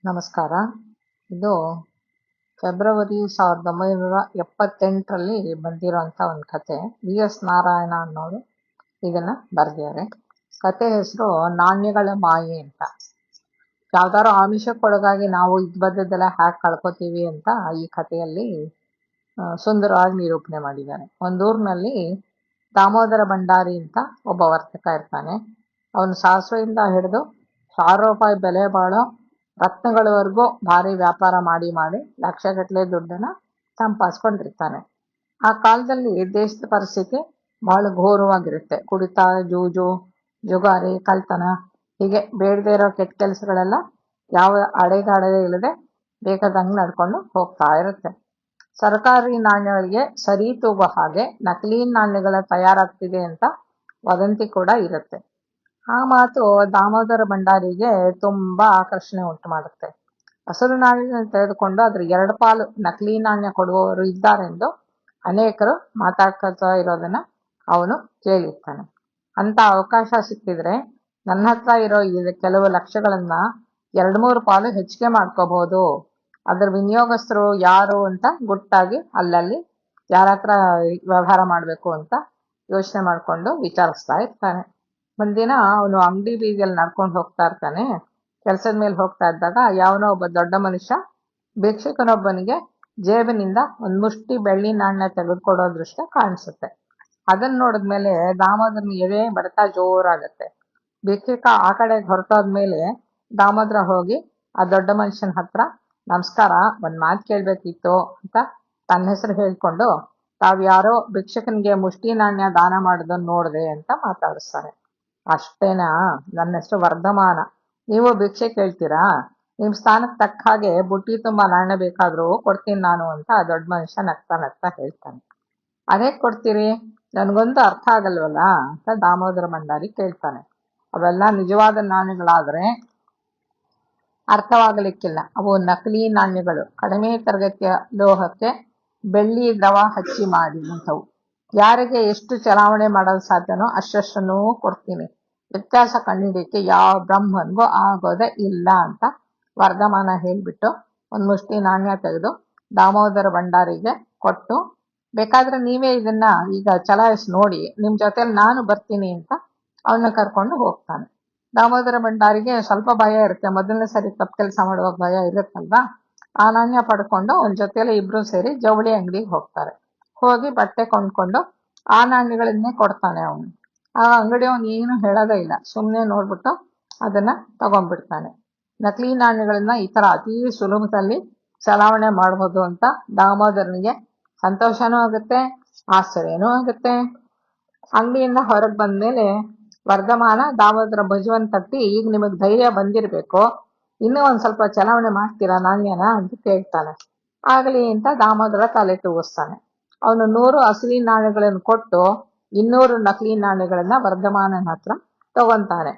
ನಮಸ್ಕಾರ. ಇದು ಫೆಬ್ರವರಿ 1978ರಲ್ಲಿ ಬಂದಿರೋಂಥ ಒಂದು ಕತೆ. ವಿ.ಎಸ್. ನಾರಾಯಣ ಅನ್ನೋರು ಇದನ್ನ ಬರೆದಿದ್ದಾರೆ. ಕತೆ ಹೆಸರು ನಾಣ್ಯಗಳ ಮಾಯೆ ಅಂತ. ಯಾವ್ದಾದ್ರು ಆಮಿಷಕ್ಕೊಳಗಾಗಿ ನಾವು ಇದ್ಬದ್ದೆಲ್ಲ ಹ್ಯಾಕ್ ಕಳ್ಕೊತೀವಿ ಅಂತ ಈ ಕಥೆಯಲ್ಲಿ ಸುಂದರವಾಗಿ ನಿರೂಪಣೆ ಮಾಡಿದ್ದಾರೆ. ಒಂದೂರಿನಲ್ಲಿ ದಾಮೋದರ ಭಂಡಾರಿ ಅಂತ ಒಬ್ಬ ವರ್ತಕ ಇರ್ತಾನೆ. ಅವನು ಸಾಸಿವೆಯಿಂದ ಹಿಡಿದು 1000 ರೂಪಾಯಿ ಬೆಲೆ ಬಾಳೋ ರತ್ನಗಳವರೆಗೂ ಭಾರಿ ವ್ಯಾಪಾರ ಮಾಡಿ ಲಕ್ಷಗಟ್ಟಲೆ ದುಡ್ಡನ್ನ ಸಂಪಾದಿಸ್ಕೊಂಡಿರ್ತಾನೆ. ಆ ಕಾಲದಲ್ಲಿ ದೇಶದ ಪರಿಸ್ಥಿತಿ ಬಹಳ ಘೋರವಾಗಿರುತ್ತೆ. ಕುಡಿತ, ಜೂಜು, ಜುಗಾರಿ, ಕಳ್ತನ, ಹೀಗೆ ಬೇಡದೇ ಇರೋ ಕೆಟ್ಟ ಕೆಲಸಗಳೆಲ್ಲ ಯಾವ ಅಡೆತಡೆ ಇಲ್ಲದೆ ಬೇಕಾದಂಗೆ ನಡ್ಕೊಂಡು ಹೋಗ್ತಾ ಇರುತ್ತೆ. ಸರ್ಕಾರಿ ನಾಣ್ಯಗಳಿಗೆ ಸರಿ ತೂಗೋ ಹಾಗೆ ನಕಲಿ ನಾಣ್ಯಗಳ ತಯಾರಾಗ್ತಿದೆ ಅಂತ ವದಂತಿ ಕೂಡ ಇರುತ್ತೆ. ಆ ಮಾತು ದಾಮೋದರ ಭಂಡಾರಿಗೆ ತುಂಬಾ ಆಕರ್ಷಣೆ ಉಂಟು ಮಾಡುತ್ತೆ. ಹಸಿರು ನಾಣ್ಯಗಳನ್ನು ತೆಗೆದುಕೊಂಡು ಅದ್ರ 2 ಪಾಲು ನಕಲಿ ನಾಣ್ಯ ಕೊಡುವವರು ಇದ್ದಾರೆಂದು ಅನೇಕರು ಮಾತಾಡ್ಕೊಳ್ತಾ ಇರೋದನ್ನ ಅವನು ಕೇಳಿರ್ತಾನೆ. ಅಂತ ಅವಕಾಶ ಸಿಕ್ಕಿದ್ರೆ ನನ್ನ ಹತ್ರ ಇರೋ ಕೆಲವು ಲಕ್ಷಗಳನ್ನ 2-3 ಪಾಲು ಹೆಚ್ಚಿಗೆ ಮಾಡ್ಕೋಬಹುದು. ಅದ್ರ ವಿನಿಯೋಗಸ್ಥರು ಯಾರು ಅಂತ ಗುಟ್ಟಾಗಿ ಅಲ್ಲಲ್ಲಿ ಯಾರ ಹತ್ರ ವ್ಯವಹಾರ ಮಾಡ್ಬೇಕು ಅಂತ ಯೋಚನೆ ಮಾಡ್ಕೊಂಡು ವಿಚಾರಿಸ್ತಾ ಇರ್ತಾನೆ. ಒಂದಿನ ಅವನು ಅಂಗಡಿ ಬೀದಿಯಲ್ಲಿ ನಡ್ಕೊಂಡು ಹೋಗ್ತಾ ಇರ್ತಾನೆ. ಕೆಲಸದ ಮೇಲೆ ಹೋಗ್ತಾ ಇದ್ದಾಗ ಯಾವನೋ ಒಬ್ಬ ದೊಡ್ಡ ಮನುಷ್ಯ ಭಿಕ್ಷುಕನೊಬ್ಬನಿಗೆ ಜೇಬಿನಿಂದ ಒಂದ್ ಮುಷ್ಟಿ ಬೆಳ್ಳಿ ನಾಣ್ಯ ತೆಗೆದುಕೊಡೋ ದೃಶ್ಯ ಕಾಣಿಸುತ್ತೆ. ಅದನ್ನ ನೋಡಿದ್ಮೇಲೆ ದಾಮೋದರನ ಎದೆ ಬಡಿತ ಜೋರಾಗತ್ತೆ. ಭಿಕ್ಷುಕ ಆ ಕಡೆ ಹೊರಟೋದ್ಮೇಲೆ ದಾಮೋದರ ಹೋಗಿ ಆ ದೊಡ್ಡ ಮನುಷ್ಯನ ಹತ್ರ, ನಮಸ್ಕಾರ, ಒಂದ್ ಮಾತು ಕೇಳ್ಬೇಕಿತ್ತು ಅಂತ ತನ್ನ ಹೆಸರು ಹೇಳ್ಕೊಂಡು, ತಾವ್ಯಾರೋ ಭಿಕ್ಷಕನಿಗೆ ಮುಷ್ಟಿ ನಾಣ್ಯ ದಾನ ಮಾಡೋದನ್ನ ನೋಡ್ದೆ ಅಂತ ಮಾತಾಡಿಸ್ತಾರೆ. ಅಷ್ಟೇನಾ? ನನ್ನ ಹೆಸರು ವರ್ಧಮಾನ. ನೀವು ಭಿಕ್ಷೆ ಕೇಳ್ತೀರಾ? ನಿಮ್ ಸ್ಥಾನಕ್ಕೆ ತಕ್ಕ ಹಾಗೆ ಬುಟ್ಟಿ ತುಂಬಾ ನಾಣ್ಯ ಬೇಕಾದ್ರೂ ಕೊಡ್ತೀನಿ ನಾನು ಅಂತ ಆ ದೊಡ್ಡ ಮನುಷ್ಯ ನಗ್ತಾ ಹೇಳ್ತಾನೆ. ಅದೇ ಕೊಡ್ತೀರಿ? ನನ್ಗೊಂದು ಅರ್ಥ ಆಗಲ್ವಲ್ಲ ಅಂತ ದಾಮೋದರ ಭಂಡಾರಿ ಕೇಳ್ತಾನೆ. ಅವೆಲ್ಲ ನಿಜವಾದ ನಾಣ್ಯಗಳಾದ್ರೆ ಅರ್ಥವಾಗಲಿಕ್ಕಿಲ್ಲ. ಅವು ನಕಲಿ ನಾಣ್ಯಗಳು. ಕಡಿಮೆ ತರಗತಿಯ ಲೋಹಕ್ಕೆ ಬೆಳ್ಳಿ ದ್ರವ ಹಚ್ಚಿ ಮಾಡಿದಂಥವು. ಯಾರಿಗೆ ಎಷ್ಟು ಚಲಾವಣೆ ಮಾಡಲು ಸಾಧ್ಯನೋ ಅಷ್ಟನ್ನು ಕೊಡ್ತೀನಿ. ವ್ಯತ್ಯಾಸ ಕಂಡುಹಿಡಿಯಕ್ಕೆ ಯಾವ ಬ್ರಹ್ಮನ್ಗೂ ಆಗೋದೇ ಇಲ್ಲ ಅಂತ ವರ್ಧಮಾನ ಹೇಳ್ಬಿಟ್ಟು ಒಂದ್ ಮುಷ್ಟಿ ನಾಣ್ಯ ತೆಗೆದು ದಾಮೋದರ ಭಂಡಾರಿಗೆ ಕೊಟ್ಟು, ಬೇಕಾದ್ರೆ ನೀವೇ ಇದನ್ನ ಈಗ ಚಲಾಯಿಸಿ ನೋಡಿ, ನಿಮ್ ಜೊತೆಲಿ ನಾನು ಬರ್ತೀನಿ ಅಂತ ಅವನ್ನ ಕರ್ಕೊಂಡು ಹೋಗ್ತಾನೆ. ದಾಮೋದರ ಭಂಡಾರಿಗೆ ಸ್ವಲ್ಪ ಭಯ ಇರುತ್ತೆ. ಮೊದಲನೇ ಸರಿ ತಪ್ಪು ಕೆಲಸ ಮಾಡುವಾಗ ಭಯ ಇರುತ್ತಲ್ವಾ. ಆ ನಾಣ್ಯ ಪಡ್ಕೊಂಡು ಒಂದ್ ಜೊತೆಲಿ ಇಬ್ರು ಸೇರಿ ಜವಳಿ ಅಂಗಡಿಗೆ ಹೋಗ್ತಾರೆ. ಹೋಗಿ ಬಟ್ಟೆ ಕೊಂಡ್ಕೊಂಡು ಆ ನಾಣ್ಯಗಳನ್ನೇ ಕೊಡ್ತಾನೆ ಅವನು. ಆ ಅಂಗಡಿಯವನು ಏನು ಹೇಳೋದೇ ಇಲ್ಲ, ಸುಮ್ಮನೆ ನೋಡ್ಬಿಟ್ಟು ಅದನ್ನ ತಗೊಂಡ್ಬಿಡ್ತಾನೆ. ನಕಲಿ ನಾಣ್ಯಗಳನ್ನ ಈ ತರ ಅತಿ ಸುಲಭದಲ್ಲಿ ಚಲಾವಣೆ ಮಾಡ್ಬೋದು ಅಂತ ದಾಮೋದರನಿಗೆ ಸಂತೋಷನೂ ಆಗುತ್ತೆ, ಆಶ್ಚರ್ಯನೂ ಆಗುತ್ತೆ. ಅಂಗಡಿಯಿಂದ ಹೊರಗೆ ಬಂದ್ಮೇಲೆ ವರ್ಧಮಾನ ದಾಮೋದರ ಭುಜವನ್ ತಟ್ಟಿ, ಈಗ ನಿಮಗ್ ಧೈರ್ಯ ಬಂದಿರ್ಬೇಕು, ಇನ್ನೂ ಒಂದ್ ಸ್ವಲ್ಪ ಚಲಾವಣೆ ಮಾಡ್ತೀರಾ ನಾಣ್ಯನ ಅಂತ ಕೇಳ್ತಾನೆ. ಆಗಲಿ ಅಂತ ದಾಮೋದರ ತಲೆ ತೂಗಿಸ್ತಾನೆ. ಅವನು 100 ಅಸಲಿ ನಾಣ್ಯಗಳನ್ನು ಕೊಟ್ಟು 200 ನಕಲಿ ನಾಣ್ಯಗಳನ್ನ ವರ್ಧಮಾನನ ಹತ್ರ ತಗೊಂತಾನೆ.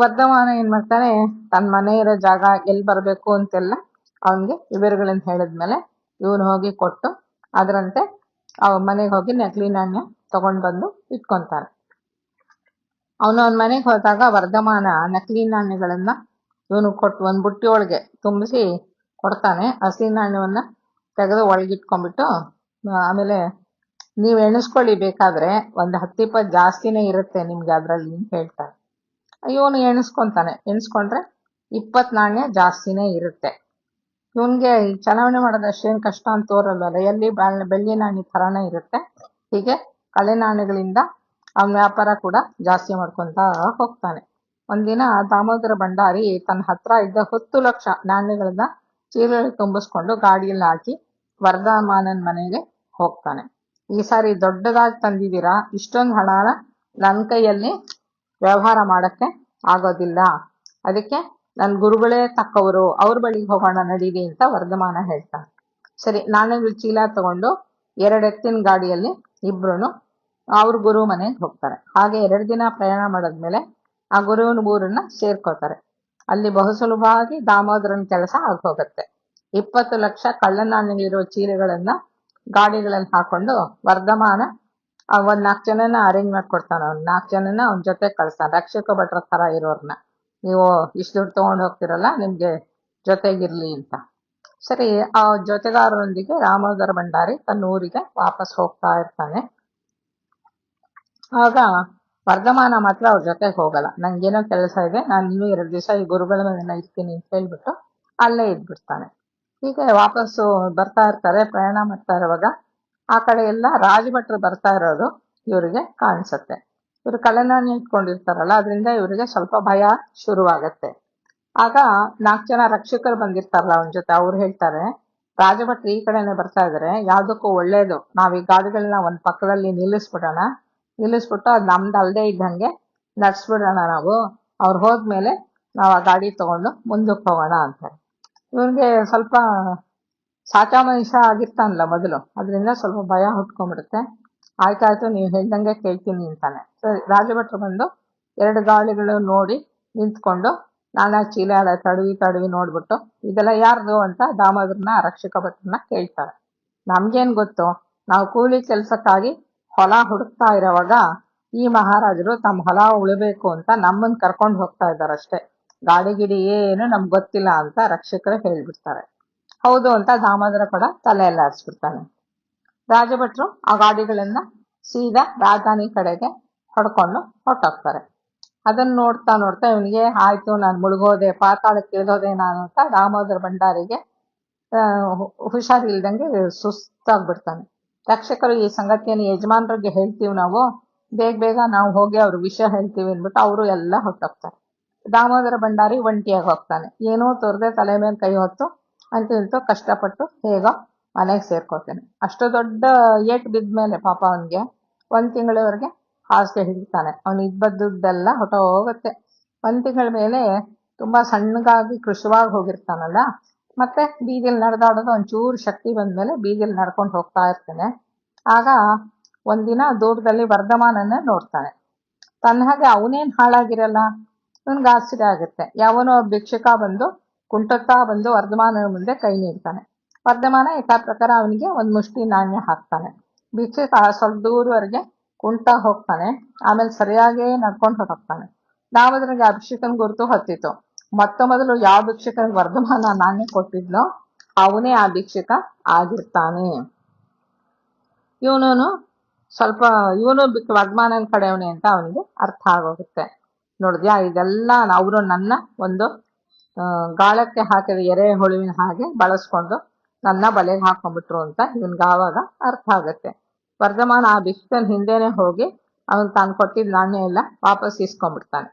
ವರ್ಧಮಾನ ಏನ್ ಮಾಡ್ತಾನೆ, ತನ್ನ ಮನೆ ಇರೋ ಜಾಗ ಎಲ್ಲಿ ಬರ್ಬೇಕು ಅಂತೆಲ್ಲ ಅವನ್ಗೆ ವಿವರಗಳನ್ನ ಹೇಳಿದ್ಮೇಲೆ ಇವನು ಹೋಗಿ ಕೊಟ್ಟು ಅದರಂತೆ ಮನೆಗೆ ಹೋಗಿ ನಕಲಿ ನಾಣ್ಯ ತಗೊಂಡ್ ಬಂದು ಇಟ್ಕೊಂತಾನೆ. ಅವನು ಅವನ ಮನೆಗೆ ಹೋದಾಗ ವರ್ಧಮಾನ ನಕಲಿ ನಾಣ್ಯಗಳನ್ನ ಇವನು ಕೊಟ್ಟು ಒಂದ್ ಬುಟ್ಟಿ ಒಳಗೆ ತುಂಬಿಸಿ ಕೊಡ್ತಾನೆ. ಅಸಲಿ ನಾಣ್ಯವನ್ನ ತೆಗೆದು ಒಳಗಿಟ್ಕೊಂಡ್ಬಿಟ್ಟು, ಆಮೇಲೆ ನೀವ್ ಎಣಿಸ್ಕೊಳ್ಳಿ, ಬೇಕಾದ್ರೆ ಒಂದ್ 10-20 ಜಾಸ್ತಿನೇ ಇರುತ್ತೆ ನಿಮ್ಗೆ ಅದ್ರಲ್ಲಿ ಅಂತ ಹೇಳ್ತಾನೆ. ಇವನು ಎಣಿಸ್ಕೊಂತಾನೆ. ಎಣಿಸ್ಕೊಂಡ್ರೆ 20 ನಾಣ್ಯ ಜಾಸ್ತಿನೇ ಇರುತ್ತೆ. ಇವನ್ಗೆ ಚಲಾವಣೆ ಮಾಡೋದು ಅಷ್ಟೇನ್ ಕಷ್ಟ ಅಂತ ತೋರಲ್ವಲ್ಲ, ಎಲ್ಲಿ ಬೆಳ್ಳಿ ನಾಣ್ಯ ತರಾನೇ ಇರುತ್ತೆ. ಹೀಗೆ ಕಳೆ ನಾಣ್ಯಗಳಿಂದ ಅವನ ವ್ಯಾಪಾರ ಕೂಡ ಜಾಸ್ತಿ ಮಾಡ್ಕೊಂತ ಹೋಗ್ತಾನೆ. ಒಂದಿನ ದಾಮೋದರ ಭಂಡಾರಿ ತನ್ನ ಹತ್ರ ಇದ್ದ 10 ಲಕ್ಷ ನಾಣ್ಯಗಳನ್ನ ಚೀಲದಲ್ಲಿ ತುಂಬಿಸ್ಕೊಂಡು ಗಾಡಿಯಲ್ಲಿ ಹಾಕಿ ವರ್ಧಮಾನನ್ ಮನೆಗೆ ಹೋಗ್ತಾನೆ. ಈ ಸಾರಿ ದೊಡ್ಡದಾಗಿ ತಂದಿದ್ದೀರಾ, ಇಷ್ಟೊಂದು ಹಣನ ನನ್ನ ಕೈಯಲ್ಲಿ ವ್ಯವಹಾರ ಮಾಡಕ್ಕೆ ಆಗೋದಿಲ್ಲ, ಅದಕ್ಕೆ ನನ್ನ ಗುರುಗಳೇ ತಕ್ಕವರು, ಅವ್ರ ಬಳಿಗೆ ಹೋಗೋಣ ನಡೀರಿ ಅಂತ ವರ್ಧಮಾನ ಹೇಳ್ತಾನೆ. ಸರಿ, ನಾಣ್ಯಗಳ ಚೀಲ ತಗೊಂಡು 2 ಎತ್ತಿನ ಗಾಡಿಯಲ್ಲಿ ಇಬ್ರು ಅವ್ರ ಗುರು ಮನೆಗೆ ಹೋಗ್ತಾರೆ. ಹಾಗೆ 2 ದಿನ ಪ್ರಯಾಣ ಮಾಡಿದ್ಮೇಲೆ ಆ ಗುರುವಿನ ಊರನ್ನ ಸೇರ್ಕೋತಾರೆ. ಅಲ್ಲಿ ಬಹು ಸುಲಭವಾಗಿ ದಾಮೋದರನ ಕೆಲಸ ಆಗೋಗತ್ತೆ. 20 ಲಕ್ಷ ಕಳ್ಳ ನಾಣ್ಯಗಳಿರೋ ಚೀಲಗಳನ್ನ ಗಾಡಿಗಳಲ್ಲಿ ಹಾಕೊಂಡು ವರ್ಧಮಾನ ಒಂದ್ 4 ಜನನ ಅರೇಂಜ್ ಮಾಡ್ಕೊಡ್ತಾನೆ. 4 ಜನನ ಅವನ ಜೊತೆ ಕಳಿಸ್ತಾನೆ, ರಕ್ಷಕ ಭಟ್ರ ತರ ಇರೋರ್ನ. ನೀವು ಇಷ್ಟು ದುಡ್ಡು ತಗೊಂಡು ಹೋಗ್ತಿರಲ್ಲ ನಿಮ್ಗೆ ಜೊತೆಗಿರ್ಲಿ ಅಂತ. ಸರಿ, ಆ ಜೊತೆಗಾರರೊಂದಿಗೆ ರಾಮೋದರ ಭಂಡಾರಿ ತನ್ನ ಊರಿಗೆ ವಾಪಸ್ ಹೋಗ್ತಾ ಇರ್ತಾನೆ. ಆಗ ವರ್ಧಮಾನ ಮಾತ್ರ ಅವ್ರ ಜೊತೆಗೆ ಹೋಗಲ್ಲ. ನಂಗೇನೋ ಕೆಲಸ ಇದೆ, ನಾನು ಇನ್ನೂ 2 ದಿವಸ ಈ ಗುರುಗಳ ಮನೆಯಲ್ಲ ಇರ್ತೀನಿ ಅಂತ ಹೇಳ್ಬಿಟ್ಟು ಅಲ್ಲೇ ಇದ್ಬಿಡ್ತಾನೆ. ಹೀಗೆ ವಾಪಸ್ಸು ಬರ್ತಾ ಇರ್ತಾರೆ. ಪ್ರಯಾಣ ಮಾಡ್ತಾ ಇರುವಾಗ ಆ ಕಡೆ ಎಲ್ಲ ರಾಜಭಟ್ರು ಬರ್ತಾ ಇರೋದು ಇವರಿಗೆ ಕಾಣಿಸುತ್ತೆ. ಇವರು ಕಲೆನಾಣ್ಯ ಇಟ್ಕೊಂಡಿರ್ತಾರಲ್ಲ, ಅದರಿಂದ ಇವರಿಗೆ ಸ್ವಲ್ಪ ಭಯ ಶುರುವಾಗತ್ತೆ. ಆಗ 4 ಜನ ರಕ್ಷಕರು ಬಂದಿರ್ತಾರಲ್ಲ ಅವನ ಜೊತೆ, ಅವ್ರು ಹೇಳ್ತಾರೆ, ರಾಜಭಟ್ರು ಈ ಕಡೆನೆ ಬರ್ತಾ ಇದಾರೆ, ಯಾವ್ದಕ್ಕೂ ಒಳ್ಳೇದು, ನಾವ್ ಈ ಗಾಡಿಗಳನ್ನ ಒಂದ್ ಪಕ್ಕದಲ್ಲಿ ನಿಲ್ಲಿಸ್ಬಿಟ್ಟು ಅದ್ ನಮ್ದು ಅಲ್ದೇ ಇದ್ದಂಗೆ ನಡ್ಸ್ಬಿಡೋಣ ನಾವು. ಅವ್ರು ಹೋದ್ಮೇಲೆ ನಾವ್ ಆ ಗಾಡಿ ತಗೊಂಡು ಮುಂದಕ್ಕೆ ಹೋಗೋಣ ಅಂತಾರೆ. ಇವ್ರಿಗೆ ಸ್ವಲ್ಪ ಸಾಚಾ ಮನುಷ್ಯ ಆಗಿರ್ತಾನಲ್ಲ ಮೊದಲು, ಅದರಿಂದ ಸ್ವಲ್ಪ ಭಯ ಹುಟ್ಕೊಂಡ್ಬಿಡುತ್ತೆ. ಆಯ್ತಾಯ್ತು, ನೀವು ಹೇಳ್ದಂಗೆ ಕೇಳ್ತೀನಿ ಅಂತಾನೆ. ಸರಿ, ರಾಜಭಟ್ರು ಬಂದು 2 ಗಾಳಿಗಳು ನೋಡಿ ನಿಂತ್ಕೊಂಡು ನಾನಾ ಚೀಲ ಎಲ್ಲ ತಡವಿ ನೋಡ್ಬಿಟ್ಟು ಇದೆಲ್ಲ ಯಾರ್ದು ಅಂತ ದಾಮೋದರನ ರಕ್ಷಕ ಭಟ್ರನ್ನ ಕೇಳ್ತಾರೆ. ನಮ್ಗೇನ್ ಗೊತ್ತು, ನಾವು ಕೂಲಿ ಕೆಲ್ಸಕ್ಕಾಗಿ ಹೊಲ ಹುಡುಕ್ತಾ ಇರೋವಾಗ ಈ ಮಹಾರಾಜರು ತಮ್ಮ ಹೊಲ ಉಳಿಬೇಕು ಅಂತ ನಮ್ಮನ್ ಕರ್ಕೊಂಡು ಹೋಗ್ತಾ ಇದ್ದಾರಷ್ಟೇ, ಗಾಡಿ ಗಿಡಿ ಏನು ನಮ್ಗೆ ಗೊತ್ತಿಲ್ಲ ಅಂತ ರಕ್ಷಕರು ಹೇಳ್ಬಿಡ್ತಾರೆ. ಹೌದು ಅಂತ ದಾಮೋದರ ಕೂಡ ತಲೆ ಎಲ್ಲ ಆಡಿಸ್ಬಿಡ್ತಾನೆ. ರಾಜಭಟ್ರು ಆ ಗಾಡಿಗಳನ್ನ ಸೀದಾ ರಾಜಧಾನಿ ಕಡೆಗೆ ಹೊಡ್ಕೊಂಡು ಹೊರಟೋಗ್ತಾರೆ. ಅದನ್ನ ನೋಡ್ತಾ ನೋಡ್ತಾ ಇವನಿಗೆ ಆಯ್ತು, ನಾನು ಮುಳುಗೋದೆ, ಪಾತಾಳಕ್ಕೆ ಇಳಿದೋದೆ ನಾನು ಅಂತ ದಾಮೋದರ ಭಂಡಾರಿಗೆ ಹುಷಾರಿಲ್ದಂಗೆ ಸುಸ್ತಾಗ್ಬಿಡ್ತಾನೆ. ರಕ್ಷಕರು ಈ ಸಂಗತಿಯನ್ನು ಯಜಮಾನ್ರಿಗೆ ಹೇಳ್ತೀವಿ ನಾವು, ಬೇಗ ನಾವು ಹೋಗಿ ಅವ್ರ ವಿಷಯ ಹೇಳ್ತೀವಿ ಅಂದ್ಬಿಟ್ಟು ಅವರು ಎಲ್ಲ ಹೊರಟೋಗ್ತಾರೆ. ದಾಮೋದರ ಭಂಡಾರಿ ಒಂಟಿಯಾಗಿ ಹೋಗ್ತಾನೆ. ಏನೋ ತೋರದೆ ತಲೆ ಮೇಲೆ ಕೈ ಹೊತ್ತು ಅಂತೂ ಕಷ್ಟಪಟ್ಟು ಹೇಗೋ ಮನೆಗೆ ಸೇರ್ಕೋತಾನೆ. ಅಷ್ಟು ದೊಡ್ಡ ಏಟು ಬಿದ್ಮೇಲೆ ಪಾಪ ಅವನಿಗೆ 1 ತಿಂಗಳವರೆಗೆ ಹಾಸಿಗೆ ಹಿಡಿತಾನೆ. ಅವನು ದುಡ್ಡೆಲ್ಲ ಹೊರಟೋಗುತ್ತೆ. 1 ತಿಂಗಳ ಮೇಲೆ ತುಂಬಾ ಸಣ್ಣಗಾಗಿ ಕೃಶವಾಗಿ ಹೋಗಿರ್ತಾನಲ್ಲ, ಮತ್ತೆ ಬೀದಿಲ್ ನಡೆದಾಡೋದು ಒಂಚೂರು ಶಕ್ತಿ ಬಂದ್ಮೇಲೆ ಬೀದಿಲ್ ನಡ್ಕೊಂಡು ಹೋಗ್ತಾ ಇರ್ತಾನೆ. ಆಗ ಒಂದಿನ ದೂರದಲ್ಲಿ ವರ್ಧಮಾನನ್ನ ನೋಡ್ತಾನೆ. ತನ್ನ ಹಾಗೆ ಅವನೇನ್ ಹಾಳಾಗಿರಲ್ಲ. ಇವನ್ಗೆ ಆಶ್ಚರ್ಯ ಆಗುತ್ತೆ. ಯಾವನೋ ಭಿಕ್ಷುಕ ಬಂದು ಕುಂಟುತ್ತಾ ಬಂದು ವರ್ಧಮಾನನ ಮುಂದೆ ಕೈ ನೀಡ್ತಾನೆ. ವರ್ಧಮಾನ ಯಥಾ ಪ್ರಕಾರ ಅವನಿಗೆ 1 ಮುಷ್ಟಿ ನಾಣ್ಯ ಹಾಕ್ತಾನೆ. ಭಿಕ್ಷುಕ ಸ್ವಲ್ಪ ದೂರವರೆಗೆ ಕುಂಟ ಹೋಗ್ತಾನೆ, ಆಮೇಲೆ ಸರಿಯಾಗೇ ನಡ್ಕೊಂಡು ಹೊರಟೋಗ್ತಾನೆ. ದಾಮೋದರನಿಗೆ ಆ ಭಿಕ್ಷುಕನ ಗುರುತು ಹೊತ್ತಿತ್ತು. ಮೊದಲು ಯಾವ ಭಿಕ್ಷುಕನಿಗೆ ವರ್ಧಮಾನ ನಾಣ್ಯ ಕೊಟ್ಟಿದ್ನೋ ಅವನೇ ಆ ಭಿಕ್ಷುಕ ಆಗಿರ್ತಾನೆ. ಇವನು ವರ್ಧಮಾನನ ಕಡೆಯವನೇ ಅಂತ ಅವನಿಗೆ ಅರ್ಥ ಆಗೋಗುತ್ತೆ. ನೋಡಿದ್ಯಾ, ಇದೆಲ್ಲ ಅವರು ನನ್ನ ಒಂದು ಗಾಳಕ್ಕೆ ಹಾಕಿದ ಎರೆಹುಳುವಿನ ಹಾಗೆ ಬಳಸ್ಕೊಂಡು ನನ್ನ ಬಲೆಗೆ ಹಾಕೊಂಡ್ಬಿಟ್ರು ಅಂತ ಇವನ್ಗೆ ಆವಾಗ ಅರ್ಥ ಆಗುತ್ತೆ. ವರ್ಧಮಾನ ಆ ಭಿಕ್ಷುಕನ ಹಿಂದೆನೆ ಹೋಗಿ ಅವನು ತಾನು ಕೊಟ್ಟಿದ್ದ ನಾಣ್ಯ ಎಲ್ಲ ವಾಪಸ್ ಇಸ್ಕೊಂಡ್ಬಿಡ್ತಾನೆ.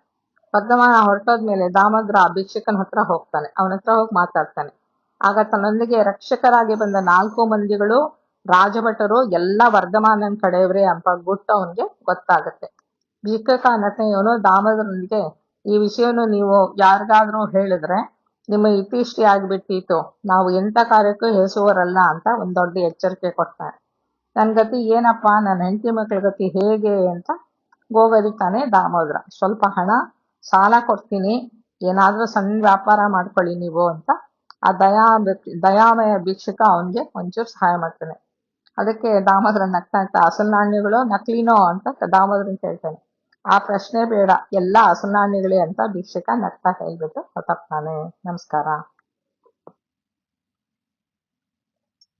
ವರ್ಧಮಾನ ಹೊರಟೋದ್ಮೇಲೆ ದಾಮೋದರ ಆ ಭಿಕ್ಷುಕನ ಹತ್ರ ಹೋಗ್ತಾನೆ. ಅವನ ಹತ್ರ ಹೋಗಿ ಮಾತಾಡ್ತಾನೆ. ಆಗ ತನ್ನೊಂದಿಗೆ ರಕ್ಷಕರಾಗಿ ಬಂದ 4 ಮಂದಿಗಳು ರಾಜಭಟರು ಎಲ್ಲ ವರ್ಧಮಾನನ ಕಡೆಯವರೇ ಅಂತ ಗುಟ್ಟು ಅವನಿಗೆ ಗೊತ್ತಾಗತ್ತೆ. ಭಿಕ್ಷುಕ ನಟನೆಯವನು ದಾಮೋದರನಿಗೆ ಈ ವಿಷಯವನ್ನು ನೀವು ಯಾರಿಗಾದ್ರೂ ಹೇಳಿದ್ರೆ ನಿಮ್ಮ ಇತಿಷ್ಟಿ ಆಗ್ಬಿಟ್ಟಿತ್ತು, ನಾವು ಎಂಥ ಕಾರ್ಯಕ್ಕೂ ಹೆಸುವರಲ್ಲ ಅಂತ ಒಂದ್ ದೊಡ್ಡ ಎಚ್ಚರಿಕೆ ಕೊಡ್ತಾನೆ. ನನ್ ಗತಿ ಏನಪ್ಪಾ, ನನ್ನ ಹೆಂಡತಿ ಮಕ್ಕಳ ಗತಿ ಹೇಗೆ ಅಂತ ಗೋಗರಿತಾನೆ ದಾಮೋದರ. ಸ್ವಲ್ಪ ಹಣ ಸಾಲ ಕೊಡ್ತೀನಿ, ಏನಾದ್ರೂ ಸಣ್ಣ ವ್ಯಾಪಾರ ಮಾಡ್ಕೊಳ್ಳಿ ನೀವು ಅಂತ ಆ ದಯಾಮಯ ಭಿಕ್ಷುಕ ಅವನ್ಗೆ ಒಂಚೂರು ಸಹಾಯ ಮಾಡ್ತಾನೆ. ಅದಕ್ಕೆ ದಾಮೋದರ ನಗ್ತಾ ಅಸಲು ನಾಣ್ಯಗಳು ನಕಲಿನೋ ಅಂತ ದಾಮೋದರನ್ ಕೇಳ್ತಾನೆ. ಆ ಪ್ರಶ್ನೆ ಬೇಡ, ಎಲ್ಲ ಅಸಲು ನಾಣ್ಯಗಳೇ ಅಂತ ಭಿಕ್ಷುಕ ನಗ್ತಾ ಹೇಳ್ಬಿಟ್ಟು ಹೊರಟೋಗ್ತಾನೆ. ನಮಸ್ಕಾರ.